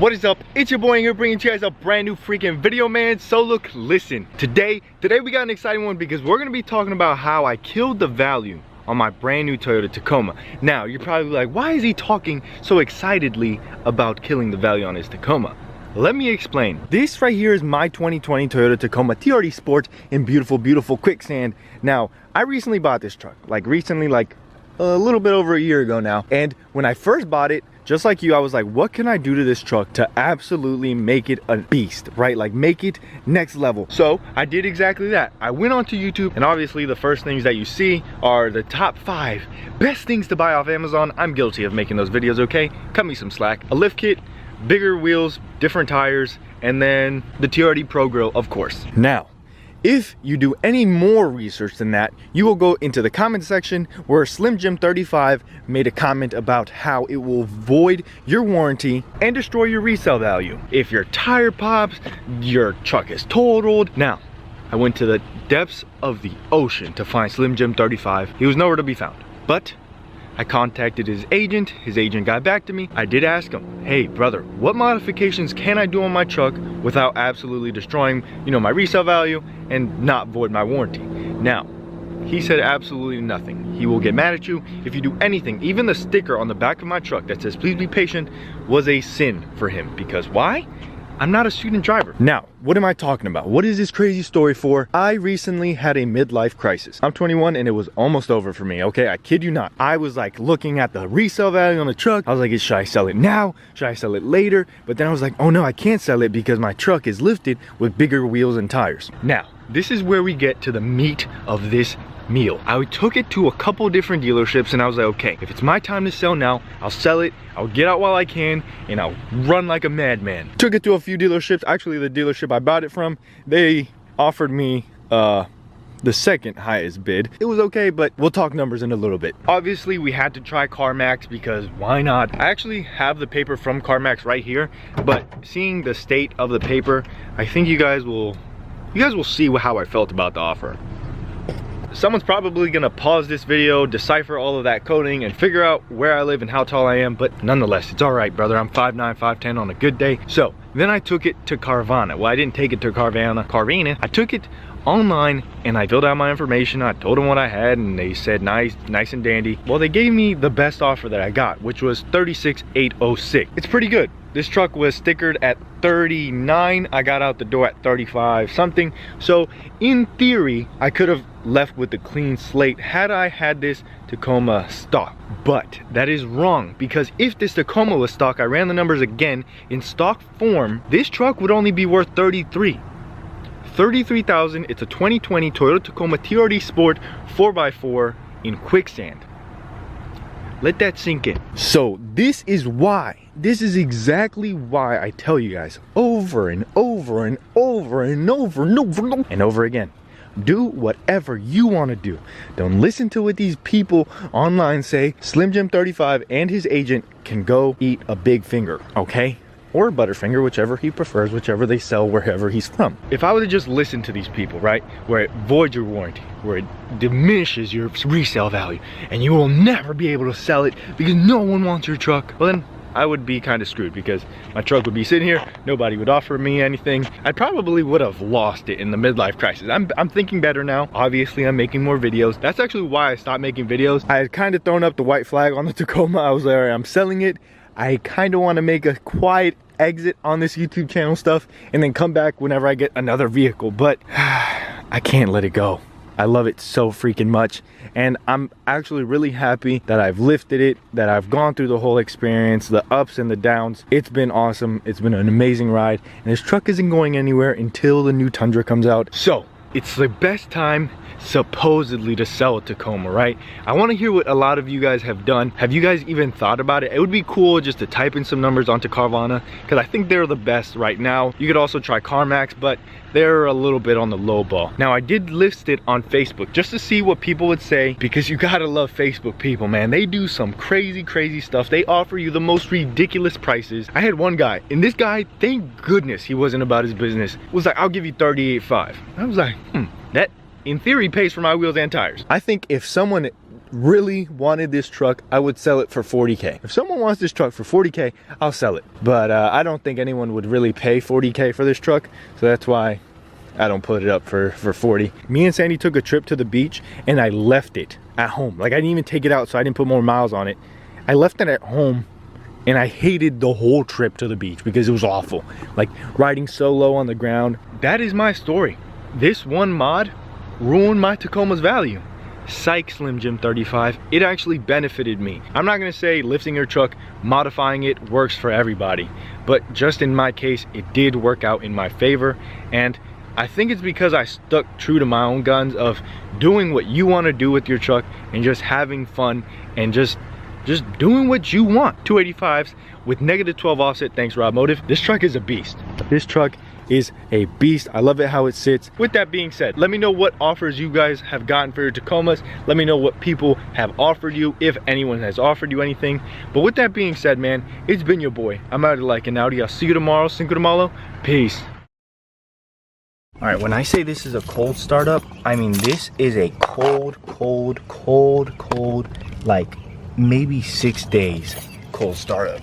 What is up? It's your boy Aing here, bringing you guys a brand new freaking video, man. So look, listen, today we got an exciting one because we're gonna be talking about how I killed the value on my brand new Toyota Tacoma. Now you're probably like, why is he talking so excitedly about killing the value on his Tacoma? Let me explain. This right here is my 2020 Toyota Tacoma TRD Sport in beautiful quicksand. Now I recently bought this truck, like a little bit over a year ago now, and when I first bought it, just like you, I was like, what can I do to this truck to absolutely make it a beast, right? Like make it next level. So I did exactly that. I went onto YouTube, and obviously the first things that you see are the top 5 best things to buy off Amazon. I'm guilty of making those videos, okay? Cut me some slack. A lift kit, bigger wheels, different tires, and then the TRD Pro Grill, of course. Now, if you do any more research than that, you will go into the comment section where Slimjim35 made a comment about how it will void your warranty and destroy your resale value if your tire pops, your truck is totaled. Now, I went to the depths of the ocean to find Slimjim35. He was nowhere to be found, but I contacted his agent got back to me. I did ask him, hey brother, what modifications can I do on my truck without absolutely destroying, my resale value and not void my warranty? Now, he said absolutely nothing. He will get mad at you if you do anything. Even the sticker on the back of my truck that says please be patient was a sin for him. Because why? I'm not a student driver. Now, what am I talking about? What is this crazy story for? I recently had a midlife crisis. I'm 21 and it was almost over for me, okay? I kid you not. I was like looking at the resale value on the truck. I was like, should I sell it now? Should I sell it later? But then I was like, oh no, I can't sell it because my truck is lifted with bigger wheels and tires. Now, this is where we get to the meat of this meal. I took it to a couple different dealerships and I was like, okay, if it's my time to sell now, I'll sell it, I'll get out while I can, and I'll run like a madman. Took it to a few dealerships. Actually, the dealership I bought it from, they offered me the second highest bid. It was okay, but we'll talk numbers in a little bit. Obviously, we had to try CarMax because why not? I actually have the paper from CarMax right here, but seeing the state of the paper, I think you guys will see how I felt about the offer. Someone's probably gonna pause this video, decipher all of that coding, and figure out where I live and how tall I am, but nonetheless, it's all right, brother. I'm 5'9", 5'10" on a good day. So then I took it to Carvana. Well, I didn't take it to Carvana. I took it online and I filled out my information. I told them what I had and they said nice and dandy. Well, they gave me the best offer that I got, which was $36,806. It's pretty good. This truck was stickered at 39. I got out the door at 35 something. So in theory, I could have left with a clean slate had I had this Tacoma stock. But that is wrong, because if this Tacoma was stock, I ran the numbers again, in stock form, this truck would only be worth 33,000. It's a 2020 Toyota Tacoma TRD Sport 4x4 in quicksand. Let that sink in. So this is exactly why I tell you guys over and over again. Do whatever you want to do. Don't listen to what these people online say. Slimjim35 and his agent can go eat a big finger, okay? Or a butterfinger, whichever he prefers, whichever they sell wherever he's from. If I were to just listen to these people, right, where it voids your warranty, where it diminishes your resale value, and you will never be able to sell it because no one wants your truck, well then I would be kind of screwed because my truck would be sitting here, nobody would offer me anything. I probably would have lost it in the midlife crisis. I'm thinking better now. Obviously, I'm making more videos. That's actually why I stopped making videos. I had kind of thrown up the white flag on the Tacoma. I was like, all right, I'm selling it. I kind of want to make a quiet exit on this YouTube channel stuff and then come back whenever I get another vehicle, but I can't let it go. I love it so freaking much, and I'm actually really happy that I've lifted it, that I've gone through the whole experience, the ups and the downs. It's been awesome. It's been an amazing ride, and this truck isn't going anywhere until the new Tundra comes out. So it's the best time supposedly to sell a Tacoma, right? I want to hear what a lot of you guys have done. Have you guys even thought about it? It would be cool just to type in some numbers onto Carvana, because I think they're the best right now. You could also try CarMax, but they're a little bit on the low ball. Now, I did list it on Facebook just to see what people would say, because you gotta love Facebook people, man. They do some crazy stuff. They offer you the most ridiculous prices. I had one guy, and this guy, thank goodness he wasn't about his business, was like, I'll give you $38,500. I was like, that in theory pays for my wheels and tires. I think if someone really wanted this truck, I would sell it for 40K. If someone wants this truck for 40K, I'll sell it. But I don't think anyone would really pay 40K for this truck, so that's why I don't put it up for 40. Me and Sandy took a trip to the beach and I left it at home. Like, I didn't even take it out, so I didn't put more miles on it. I left it at home and I hated the whole trip to the beach because it was awful. Like, riding so low on the ground. That is my story. This one mod ruined my Tacoma's value. Psych, Slimjim35, it actually benefited me. I'm not gonna say lifting your truck, modifying it works for everybody, but just in my case, it did work out in my favor. And I think it's because I stuck true to my own guns of doing what you want to do with your truck and just having fun and just doing what you want. 285s with -12 offset, thanks Rob Motive. This truck is a beast. This truck is a beast. I love it how it sits. With that being said, let me know what offers you guys have gotten for your Tacomas. Let me know what people have offered you, if anyone has offered you anything. But with that being said, man, it's been your boy. I'm out of like an Audi. I'll see you tomorrow. Cinco de Malo. Peace. All right, when I say this is a cold startup, I mean this is a cold, like maybe 6 days cold startup.